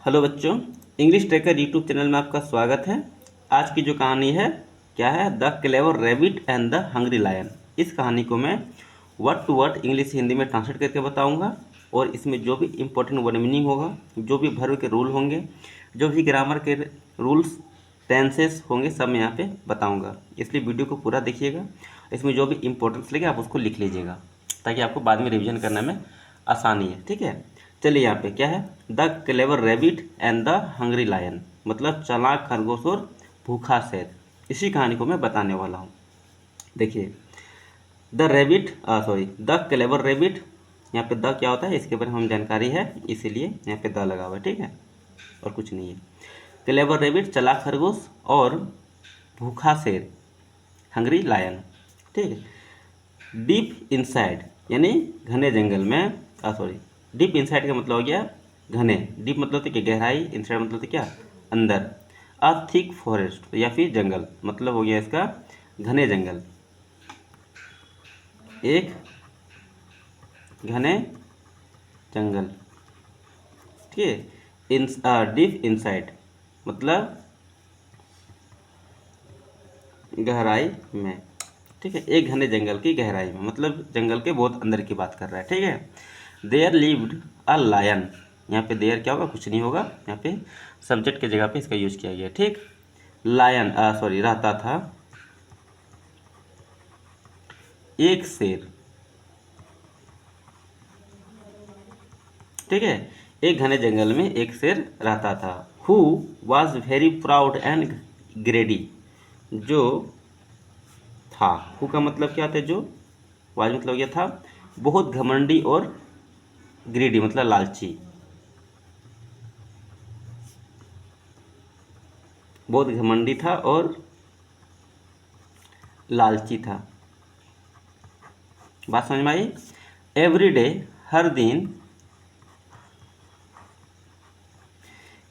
Hello बच्चों, English tracker YouTube channel में आपका स्वागत है। आज की जो कहानी है क्या है, the clever rabbit and the hungry lion. इस कहानी को मैं word to word English Hindi में ट्रांसलेट करके बताऊंगा और इसमें जो भी इंपॉर्टेंट वर्ड मीनिंग होगा, जो भी वर्ब के रूल होंगे, जो भी ग्रामर के रूल्स टेंसेस होंगे, सब मैं यहाँ पे बताऊँगा। इसलिए वीडियो को पूरा देखिएगा। इसमें जो भी इंपॉर्टेंस लगे आप उसको लिख लीजिएगा ताकि आपको बाद में रिविजन करने में आसानी है। ठीक है, चलिए यहाँ पे क्या है, the clever rabbit and the hungry lion, मतलब चालाक खरगोश और भूखा शेर। इसी कहानी को मैं बताने वाला हूँ। देखिए, द क्लेवर रैबिट, यहाँ पे द क्या होता है इसके बारे में हम जानकारी है, इसीलिए यहाँ पे द लगा हुआ है। ठीक है, और कुछ नहीं है। क्लेवर रैबिट चालाक खरगोश और भूखा शेर हंग्री लायन। ठीक है, डीप इनसाइड यानी घने जंगल में, डीप इनसाइड का मतलब हो गया घने। डीप मतलब तो क्या, गहराई। इनसाइड मतलब तो क्या, अंदर। अ थिक फॉरेस्ट या फिर जंगल, मतलब हो गया इसका घने जंगल, एक घने जंगल। ठीक है, इन डीप इनसाइड मतलब गहराई में। ठीक है, एक घने जंगल की गहराई में मतलब जंगल के बहुत अंदर की बात कर रहा है। ठीक है, देयर लिव्ड अ लायन। यहाँ पे देयर क्या होगा, कुछ नहीं होगा। यहाँ पे सब्जेक्ट की जगह पे इसका यूज किया गया। ठीक, लायन रहता था एक शेर। ठीक है, एक घने जंगल में एक शेर रहता था। Who was very proud and ग्रेडी, जो था। हु का मतलब क्या था, जो। वाज मतलब क्या था, बहुत घमंडी, और ग्रीडी मतलब लालची। बहुत घमंडी था और लालची था। बात समझ में आई। एवरी डे, हर दिन,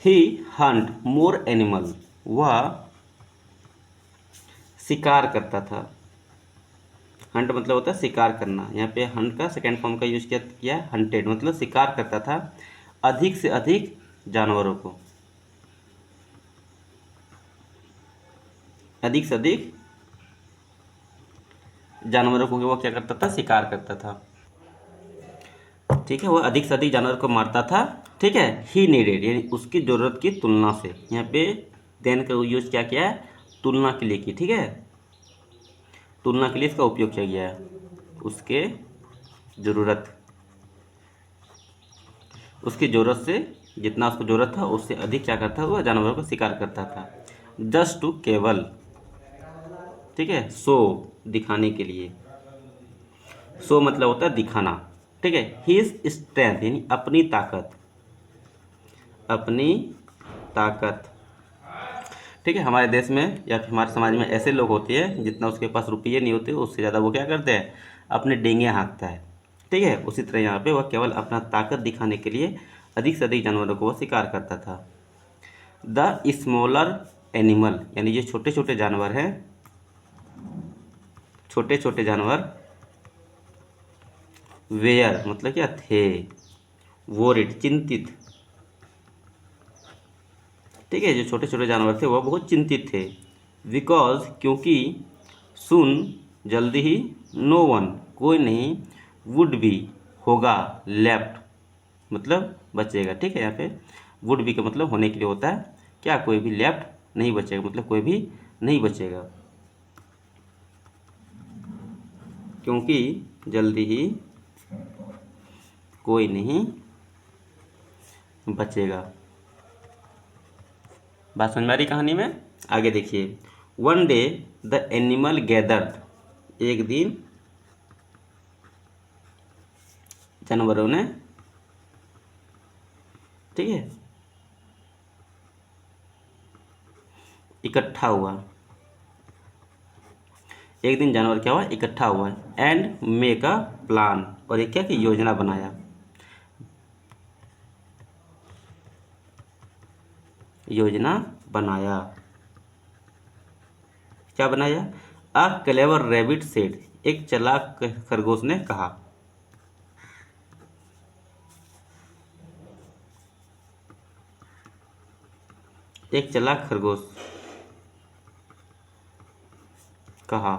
ही हंट मोर एनिमल, वह शिकार करता था। हंट मतलब होता है शिकार करना। यहाँ पे हंट का सेकेंड फॉर्म का यूज किया हंटेड, मतलब शिकार करता था अधिक से अधिक जानवरों को। अधिक से अधिक जानवरों को वो क्या करता था, शिकार करता था। ठीक है, वह अधिक से अधिक जानवर को मारता था। ठीक है, ही नीडेड यानी उसकी ज़रूरत की तुलना से। यहाँ पे देन का यूज क्या किया है, तुलना के लिए की। ठीक है, तुलना के लिए इसका उपयोग किया गया है। उसके ज़रूरत, उसकी ज़रूरत से, जितना उसको ज़रूरत था उससे अधिक क्या करता, वह जानवरों को शिकार करता था। जस्ट टू, केवल। ठीक है, शो दिखाने के लिए। शो मतलब होता है दिखाना। ठीक है, हिज स्ट्रेंथ यानी अपनी ताकत, अपनी ताकत। ठीक है, हमारे देश में या फिर हमारे समाज में ऐसे लोग होते हैं, जितना उसके पास रुपये नहीं होते उससे ज़्यादा वो क्या करते हैं, अपने डेंगे हाँकता है। ठीक है, उसी तरह यहाँ पे वह केवल अपना ताकत दिखाने के लिए अधिक से अधिक जानवरों को वह शिकार करता था। द स्मॉलर एनिमल यानी जो छोटे छोटे जानवर हैं, छोटे छोटे जानवर, वेयर मतलब क्या, थे, वोरिड चिंतित। ठीक है, जो छोटे छोटे जानवर थे वह बहुत चिंतित थे। बिकॉज क्योंकि, सुन जल्दी ही, नो वन कोई नहीं, वुड भी होगा, लेफ्ट मतलब बचेगा। ठीक है, यहाँ पे वुड भी का मतलब होने के लिए होता है क्या, कोई भी लेफ्ट नहीं बचेगा, मतलब कोई भी नहीं बचेगा। क्योंकि जल्दी ही कोई नहीं बचेगा। बात समझ में आ रही कहानी में। आगे देखिए, one day the animal gathered, एक दिन जानवरों ने, ठीक है, इकट्ठा हुआ। एक दिन जानवर क्या हुआ, इकट्ठा हुआ। एंड मेक अ प्लान, और एक क्या कि योजना बनाया। योजना बनाया, क्या बनाया, अ क्लेवर रैबिट सेड, एक चालाक खरगोश ने कहा। एक चालाक खरगोश कहा,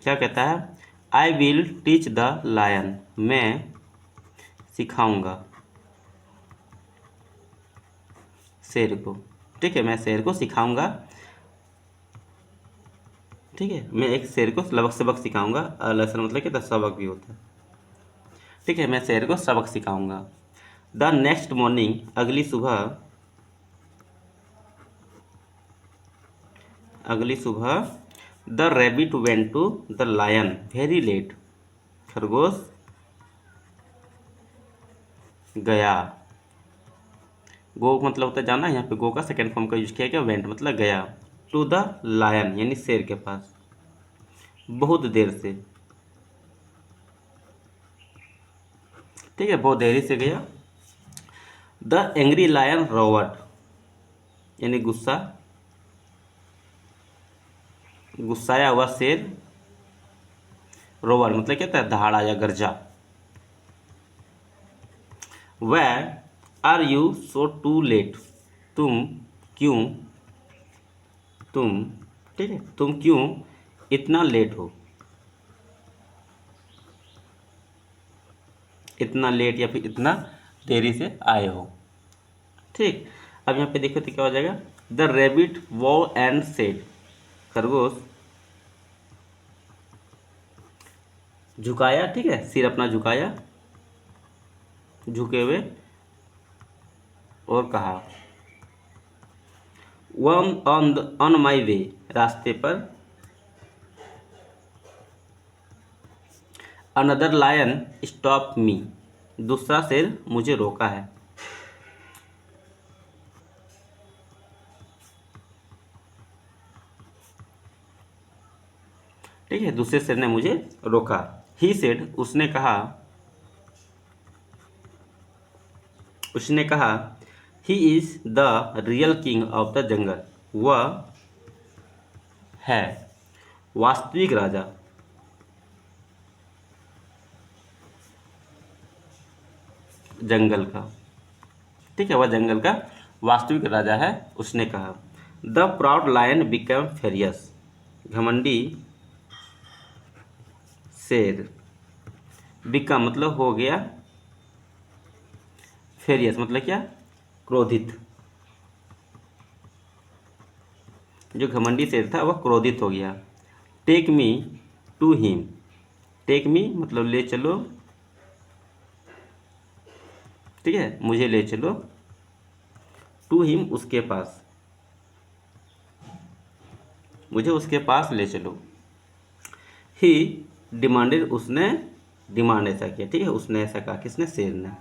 क्या कहता है, I will teach the lion, मैं सिखाऊंगा शेर को। ठीक है, मैं शेर को सिखाऊंगा। ठीक है, मैं एक शेर को सबक सिखाऊंगा। लेसन मतलब क्या, सबक भी होता है। ठीक है, मैं शेर को सबक सिखाऊंगा। द नेक्स्ट मॉर्निंग, अगली सुबह, the rabbit went to the lion very late, खरगोश गया। गो मतलब होता है जाना, यहाँ पे गो का सेकेंड फॉर्म का यूज किया गया, वेंट मतलब गया। टू द लायन यानी शेर के पास, बहुत देर से। ठीक है, बहुत देरी से गया। द एंग्री लायन रोवर्ड यानी गुस्साया हुआ शेर, रोवर मतलब क्या होता है, दहाड़ा या गरजा। Why are you so too late, तुम क्यों, तुम, ठीक है, तुम क्यों इतना लेट हो, इतना लेट या फिर इतना देरी से आए हो। ठीक, अब यहाँ पे देखो तो क्या हो जाएगा, द रेबिट वो एंड सेड, खरगोश झुकाया, ठीक है, सिर अपना झुकाया, झुके हुए, और कहा, वन ऑन माई वे, रास्ते पर, अनदर लायन स्टॉप मी, दूसरा शेर मुझे रोका है। ठीक है, दूसरे शेर ने मुझे रोका। ही सेड, उसने कहा, he is the real king of the jungle, वह है वास्तविक राजा जंगल का। ठीक है, वह जंगल का वास्तविक राजा है, उसने कहा। The proud lion become furious, घमंडी शेर, बिकम मतलब हो गया, फेरियस मतलब क्या, क्रोधित। जो घमंडी शेर था वह क्रोधित हो गया। Take me to him, take me मतलब ले चलो, ठीक है, मुझे ले चलो, टू हिम उसके पास, मुझे उसके पास ले चलो। ही डिमांडेड, उसने डिमांड ऐसा किया। ठीक है, उसने ऐसा कहा, किसने, शेर ने।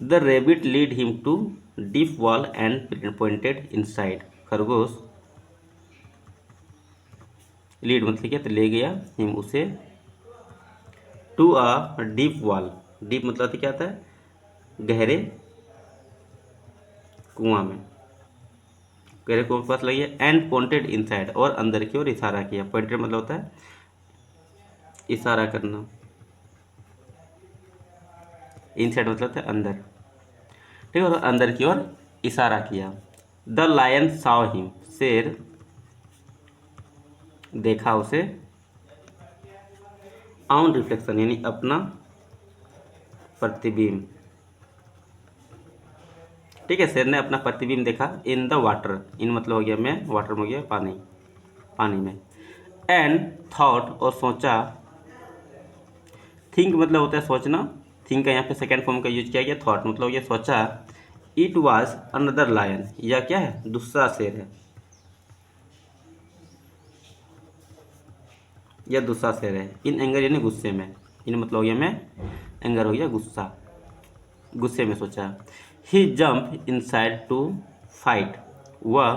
The rabbit lead him to deep wall and pointed inside, खरगोश लीड मतलब क्या, तो ले गया, हिम उसे, to a deep wall, deep मतलब क्या आता है, गहरे कुआं में, गहरे कुआं के पास लगी है। एंड पॉइंटेड इनसाइड, और अंदर की ओर इशारा किया। पॉइंटेड मतलब होता है इशारा करना, इनसाइड मतलब होता है अंदर। ठीक है, और अंदर की ओर इशारा किया। द लायन सॉ हिम, शेर देखा उसे, ऑन रिफ्लेक्शन यानी अपना प्रतिबिंब। ठीक है, शेर ने अपना प्रतिबिंब देखा, इन द वाटर, इन मतलब हो गया में, वाटर में हो गया पानी, पानी में। एंड थॉट और सोचा, थिंक मतलब होता है सोचना, थिंक का यहाँ पे सेकेंड फॉर्म का यूज किया गया। थॉट मतलब हो गया सोचा। इट वाज अनदर लायन, यह क्या है, दूसरा शेर है, यह दूसरा शेर है। इन एंगर यानी गुस्से में, इन मतलब हो गया में, एंगर हो गया गुस्सा, गुस्से में सोचा। ही जंप इनसाइड टू फाइट, वह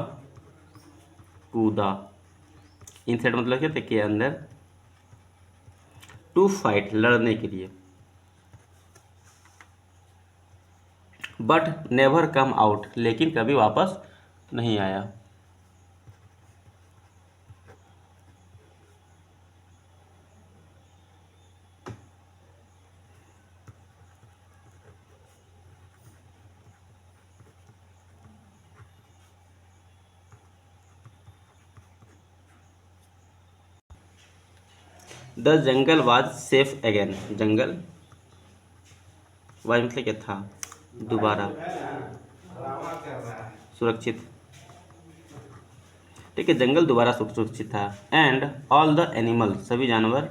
कूदा, इनसाइड मतलब क्या था, के अंदर, टू फाइट लड़ने के लिए। बट नेवर कम आउट, लेकिन कभी वापस नहीं आया। The jungle was safe again, jungle was मतलब क्या था, दोबारा, सुरक्षित, ठीक है, जंगल दोबारा सुरक्षित था। एंड ऑल द एनिमल, सभी जानवर,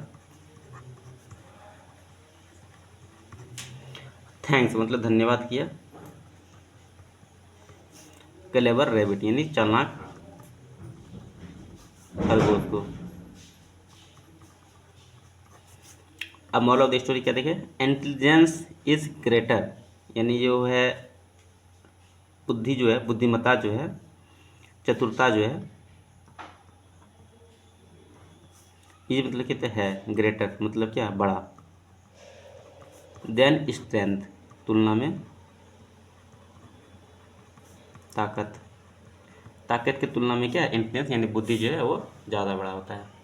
थैंक्स मतलब धन्यवाद किया, क्लेवर रैबिट यानी चालाक खरगोश को। अब मॉरल ऑफ द स्टोरी क्या देखें, इंटेलिजेंस इज ग्रेटर, यानी जो है बुद्धि जो है, बुद्धिमत्ता जो है, चतुरता जो है, ये मतलब कहते हैं ग्रेटर मतलब क्या, बड़ा, देन स्ट्रेंथ तुलना में ताकत, ताकत की तुलना में क्या इंटेलिजेंस यानी बुद्धि जो है वो ज़्यादा बड़ा होता है।